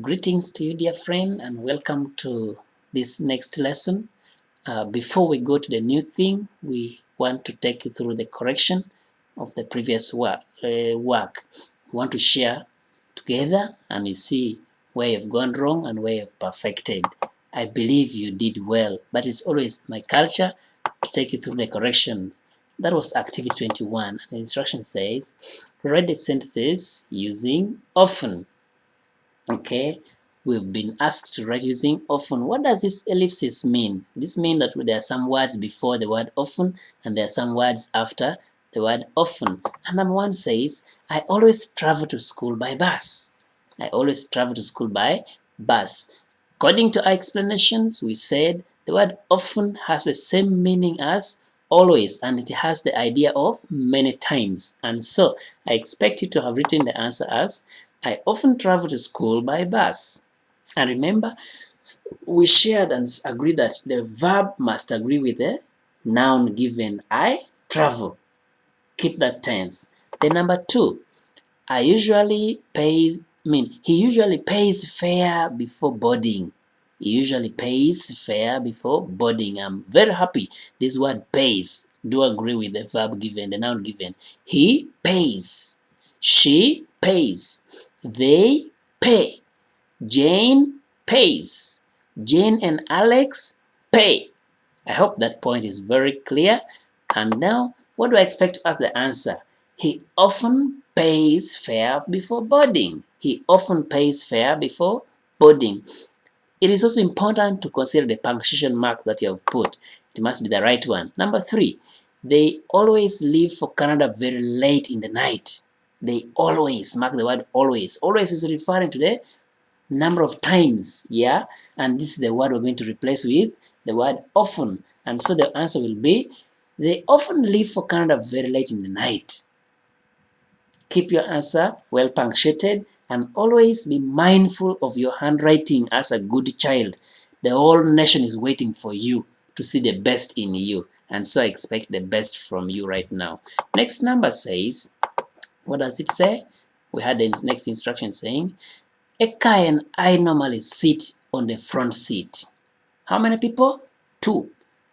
Greetings to you, dear friend, and welcome to this next lesson. Before we go to the new thing, we want to take you through the correction of the previous work. We want to share together and you see where you've gone wrong and where you've perfected. I believe you did well, but it's always my culture to take you through the corrections. That was activity 21, and the instruction says, write the sentences using often. Okay, we've been asked to write using often. What does this ellipsis mean? This means that there are some words before the word often and there are some words after the word often. And number one says, I always travel to school by bus. I always travel to school by bus. According to our explanations, we said the word often has the same meaning as always, and it has the idea of many times. And so I expect you to have written the answer as I often travel to school by bus. And remember, we shared and agreed that the verb must agree with the noun given. I travel. Keep that tense. Then number two, he usually pays fare before boarding. He usually pays fare before boarding. I'm very happy this word pays. Do agree with the verb given, the noun given. He pays. She pays. They pay. Jane pays. Jane and Alex pay. I hope that point is very clear. And now, what do I expect as the answer? He often pays fare before boarding. He often pays fare before boarding. It is also important to consider the punctuation mark that you have put. It must be the right one. Number three, they always leave for Canada very late in the night. They always, mark the word always. Always is referring to the number of times, yeah? And this is the word we're going to replace with the word often. And so the answer will be, they often leave for Canada very late in the night. Keep your answer well punctuated and always be mindful of your handwriting as a good child. The whole nation is waiting for you to see the best in you. And so I expect the best from you right now. Next number says, what does it say? We had the next instruction saying, Eka and I normally sit on the front seat. How many people? Two.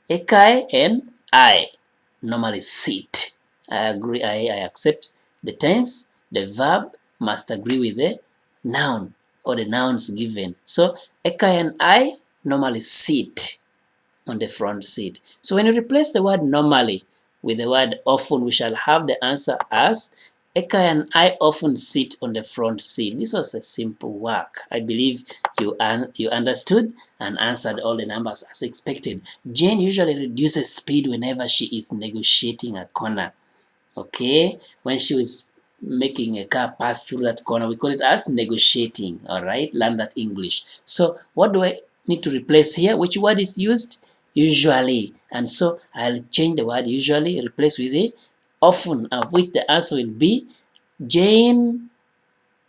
Ekai and I normally sit. I agree, I accept the tense. The verb must agree with the noun or the nouns given. So Ekai and I normally sit on the front seat. So when you replace the word normally with the word often, we shall have the answer as Eka and I often sit on the front seat. This was a simple work. I believe you understood and answered all the numbers as expected. Jane usually reduces speed whenever she is negotiating a corner. Okay, when she was making a car pass through that corner, we call it as negotiating. All right, learn that English. So what do I need to replace here? Which word is used? Usually. And so I'll change the word usually, replace with the often, of which the answer will be Jane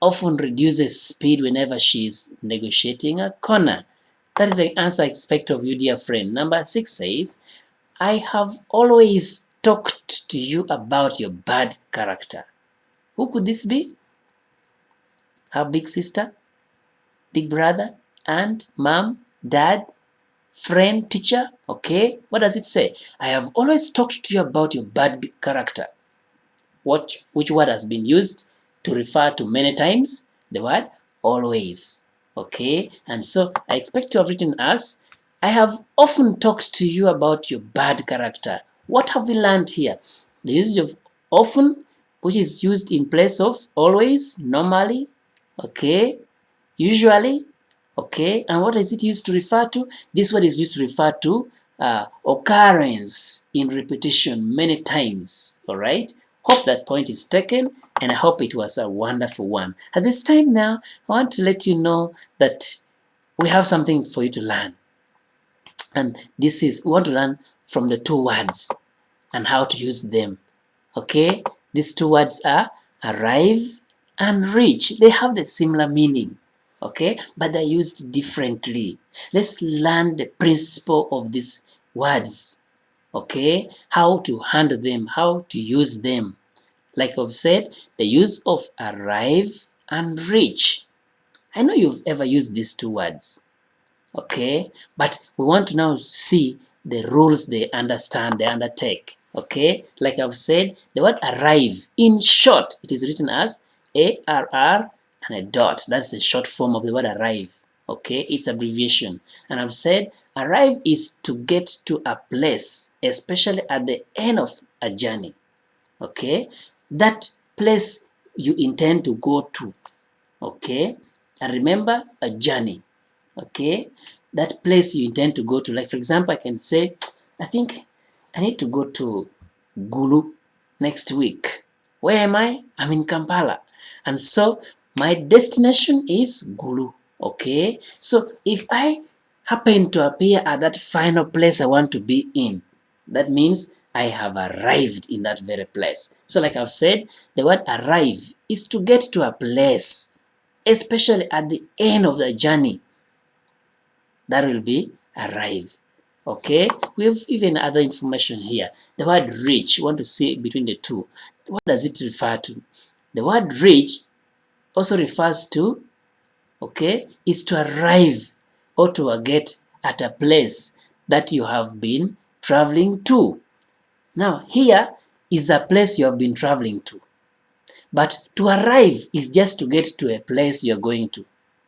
often reduces speed whenever she is negotiating a corner. That is the answer I expect of you, dear friend. Number 6 says, I have always talked to you about your bad character. Who could this be? Her big sister, big brother, aunt, mom, dad, friend, teacher? Okay, what does it say? I have always talked to you about your bad character. Which word has been used to refer to many times? The word always. Okay, and so I expect to have written as, I have often talked to you about your bad character. What have we learned here? The usage of often, which is used in place of always, normally, okay, usually, okay, and what is it used to refer to? This word is used to refer to occurrence in repetition many times, all right? Hope that point is taken, and I hope it was a wonderful one. At this time now, I want to let you know that we have something for you to learn. And this is, we want to learn from the two words and how to use them. Okay? These two words are arrive and reach. They have the similar meaning. Okay? But they're used differently. Let's learn the principle of these words. Okay? How to handle them, how to use them. Like I've said, the use of arrive and reach. I know you've ever used these two words, okay? But we want to now see the rules they understand, they undertake, okay? Like I've said, the word arrive, in short, it is written as ARR and a dot. That's the short form of the word arrive, okay? It's abbreviation. And I've said arrive is to get to a place, especially at the end of a journey, okay? That place you intend to go to, okay? And remember, a journey, okay? That place you intend to go to. Like for example, I can say, I think I need to go to Gulu next week. Where am I? I'm in Kampala. And so my destination is Gulu, okay? So if I happen to appear at that final place I want to be in, that means I have arrived in that very place. So like I've said, the word arrive is to get to a place, especially at the end of the journey. That will be arrive. Okay, we have even other information here. The word reach, you want to see between the two. What does it refer to? The word reach also refers to, okay, is to arrive or to get at a place that you have been traveling to. Now, here is a place you have been traveling to. But to arrive is just to get to a place you're going to,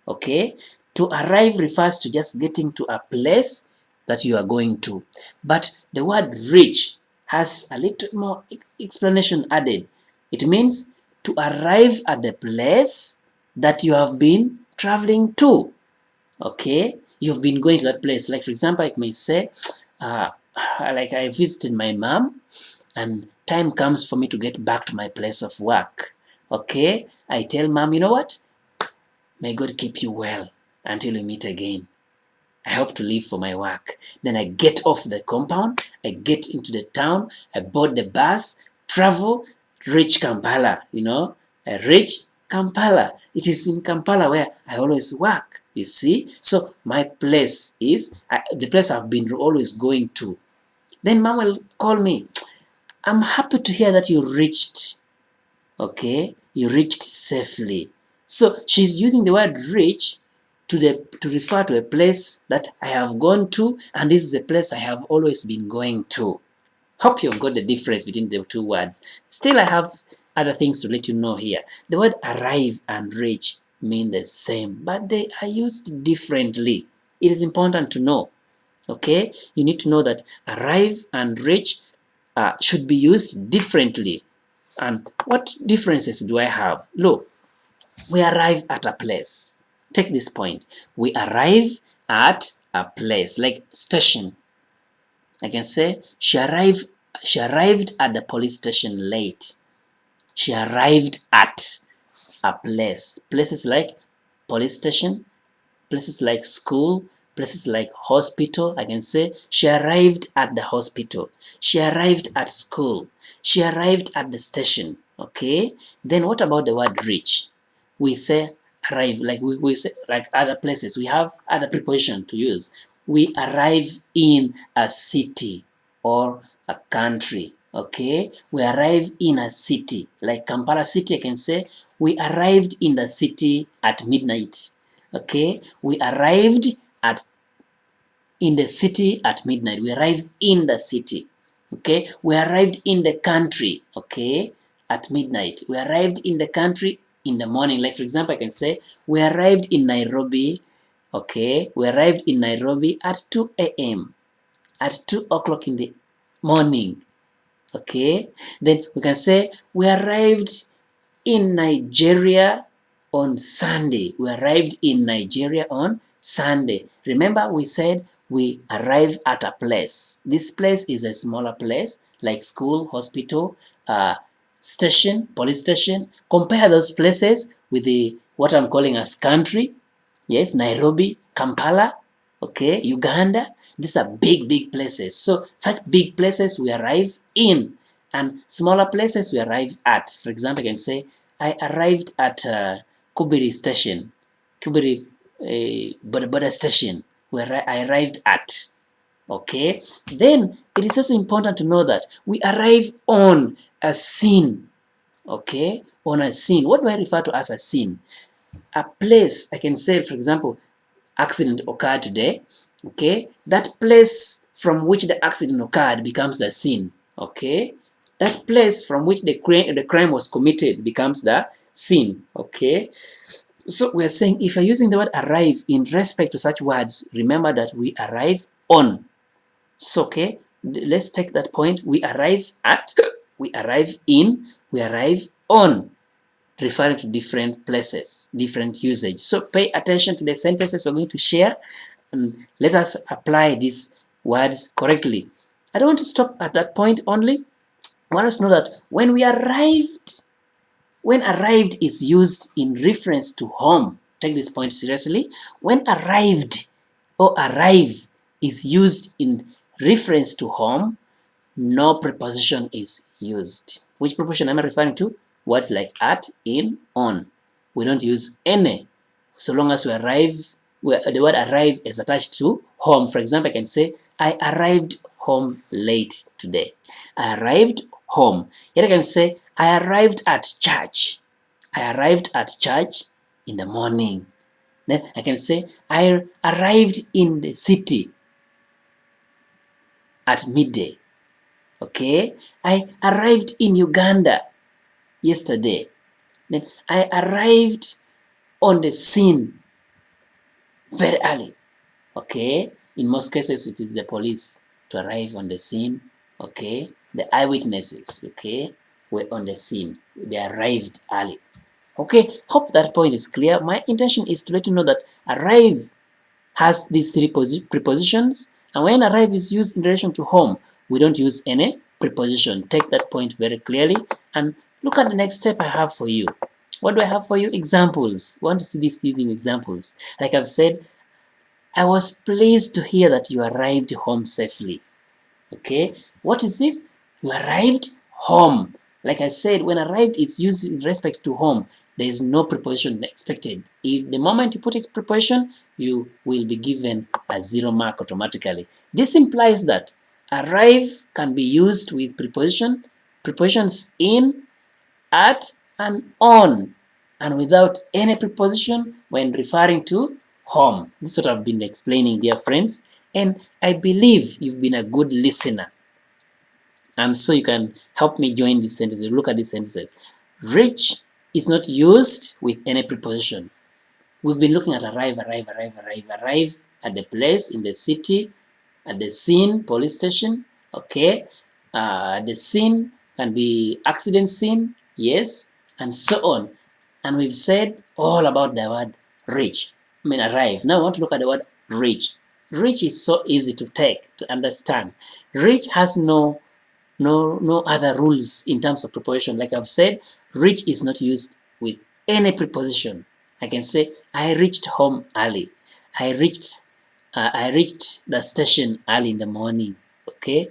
okay? To arrive refers to just getting to a place that you are going to. But the word reach has a little more explanation added. It means to arrive at the place that you have been traveling to, okay? You've been going to that place. Like for example, I may say, like I visited my mom, and time comes for me to get back to my place of work. Okay, I tell mom, you know what? May God keep you well until we meet again. I hope to leave for my work. Then I get off the compound, I get into the town, I board the bus, travel, reach Kampala, I reach Kampala. It is in Kampala where I always work, you see. So my place is, the place I've been always going to. Then mom will call me, I'm happy to hear that you reached, okay? You reached safely. So she's using the word reach to refer to a place that I have gone to, and this is a place I have always been going to. Hope you've got the difference between the two words. Still, I have other things to let you know here. The word arrive and reach mean the same, but they are used differently. It is important to know, okay? You need to know that arrive and reach should be used differently. And what differences do I have? Look, we arrive at a place. Take this point. We arrive at a place, like station. I can say she arrived at the police station late. She arrived at a place. Places like police station, places like school, places like hospital. I can say she arrived at the hospital. She arrived at school. She arrived at the station. Okay? Then what about the word reach? We say arrive, like we say, like other places. We have other preposition to use. We arrive in a city or a country. Okay? We arrive in a city. Like Kampala City, I can say we arrived in the city at midnight. Okay, we arrived in the city at midnight. We arrived in the city. Okay, we arrived in the country. Okay, at midnight. We arrived in the country in the morning. Like for example, I can say we arrived in Nairobi. Okay, we arrived in Nairobi at 2 a.m. at 2 o'clock in the morning. Okay, then we can say we arrived in Nigeria on Sunday. We arrived in Nigeria on Sunday. Remember we said we arrived at a place. This place is a smaller place like school, hospital, station, police station. Compare those places with what I'm calling as country. Yes, Nairobi, Kampala, okay, Uganda. These are big, big places. So such big places we arrive in, and smaller places we arrive at. For example, I can say I arrived at Kubiri station, Kubiri Boda station, where I arrived at. Okay, then it is also important to know that we arrive on a scene. Okay, on a scene. What do I refer to as a scene? a place, I can say, for example, accident occurred today, okay? That place from which the accident occurred becomes the scene, okay? That place from which the crime was committed becomes the scene, okay? So we are saying if you're using the word arrive in respect to such words, remember that we arrive on. So, okay, let's take that point. We arrive at, we arrive in, we arrive on, referring to different places, different usage. So pay attention to the sentences we're going to share and let us apply these words correctly. I don't want to stop at that point only. I want us to know that when arrived is used in reference to home, take this point seriously. When arrived or arrive is used in reference to home, no preposition is used. Which preposition am I referring to? Words like at, in, on. We don't use any so long as we arrive, the word arrive is attached to home. For example, I can say, I arrived home late today. I arrived home. Yet I can say, I arrived at church. I arrived at church in the morning. Then I can say, I arrived in the city at midday. Okay? I arrived in Uganda yesterday. Then I arrived on the scene very early. Okay? In most cases, it is the police to arrive on the scene. Okay? The eyewitnesses, okay, were on the scene. They arrived early. Okay, hope that point is clear. My intention is to let you know that arrive has these three prepositions, and when arrive is used in relation to home, we don't use any preposition. Take that point very clearly, and look at the next step I have for you. What do I have for you? Examples. We want to see this using examples. Like I've said, I was pleased to hear that you arrived home safely. Okay, what is this? You arrived home. Like I said, when arrived is used in respect to home, there is no preposition expected. If the moment you put a preposition, you will be given a 0 mark automatically. This implies that arrive can be used with prepositions in, at, and on, and without any preposition when referring to home. This is what I've been explaining, dear friends, and I believe you've been a good listener. And so you can help me join these sentences. Look at these sentences. Reach is not used with any preposition. We've been looking at arrive at the place, in the city, at the scene, police station, okay? The scene can be accident scene, yes, and so on. And we've said all about the word reach, arrive. Now I want to look at the word reach. Reach is so easy to take, to understand. Reach has no other rules in terms of preposition. Like I've said, reach is not used with any preposition. I can say, I reached home early. I reached the station early in the morning. Okay?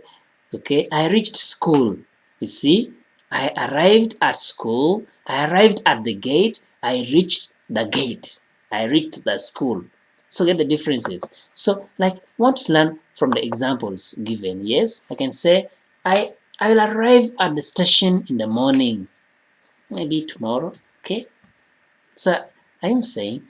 I reached school. You see? I arrived at school. I arrived at the gate. I reached the gate. I reached the school. So get the differences. So, like, want to learn from the examples given. Yes? I can say, I'll arrive at the station in the morning. Maybe tomorrow. Okay? So, I'm saying,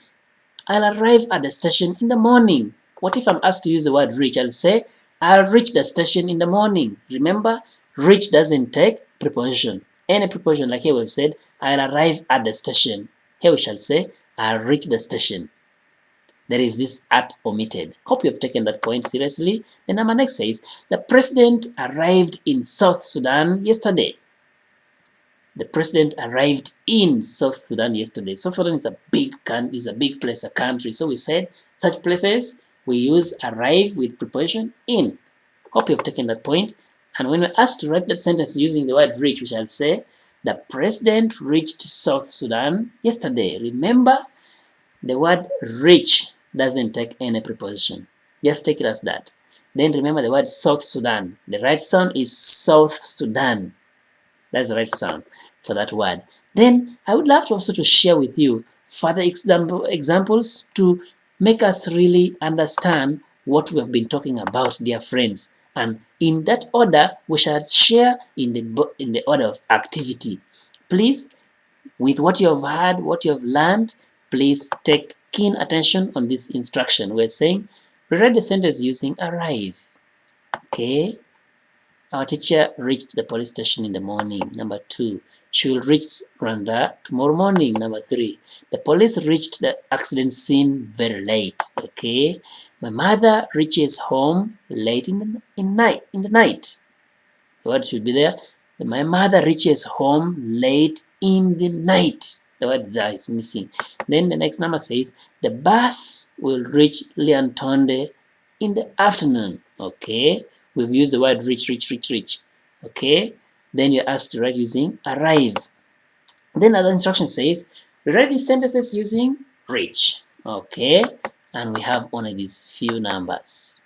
I'll arrive at the station in the morning. What if I'm asked to use the word reach? I'll say, I'll reach the station in the morning. Remember, reach doesn't take preposition. Any preposition, like here we've said, I'll arrive at the station. Here we shall say, I'll reach the station. There is this at omitted. Hope you have taken that point seriously. The number next says, the president arrived in South Sudan yesterday. The president arrived in South Sudan yesterday. South Sudan is a big place, a country. So we said such places we use arrive with preposition in. Hope you have taken that point. And when we're asked to write that sentence using the word reach, we shall say the president reached South Sudan yesterday. Remember, the word reach doesn't take any preposition. Just take it as that. Then remember the word South Sudan. The right sound is South Sudan. That's the right sound for that word. Then I would love to also to share with you further examples to make us really understand what we have been talking about, dear friends. And in that order, we shall share in the order of activity. Please, with what you have heard, what you have learned, Please take keen attention on this instruction. We're saying rewrite the sentence using arrive. Okay. Our teacher reached the police station in the morning. Number 2. She will reach Rwanda tomorrow morning. Number 3. The police reached the accident scene very late. Okay. My mother reaches home late in the night. The word should be there. My mother reaches home late in the night. The word there is missing. Then the next number says the bus will reach Liantonde in the afternoon. Okay. We've used the word reach. Okay. Then you're asked to write using arrive. Then other instruction says rewrite these sentences using reach. Okay. And we have only these few numbers.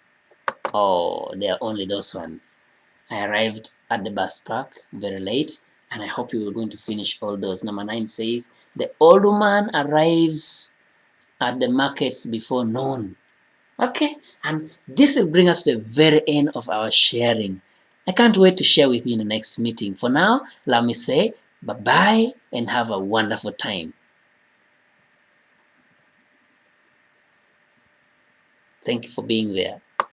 Oh, they are only those ones. I arrived at the bus park very late, and I hope you are going to finish all those. Number 9 says the old woman arrives at the markets before noon. Okay, and this will bring us to the very end of our sharing. I can't wait to share with you in the next meeting. For now, let me say bye-bye and have a wonderful time. Thank you for being there.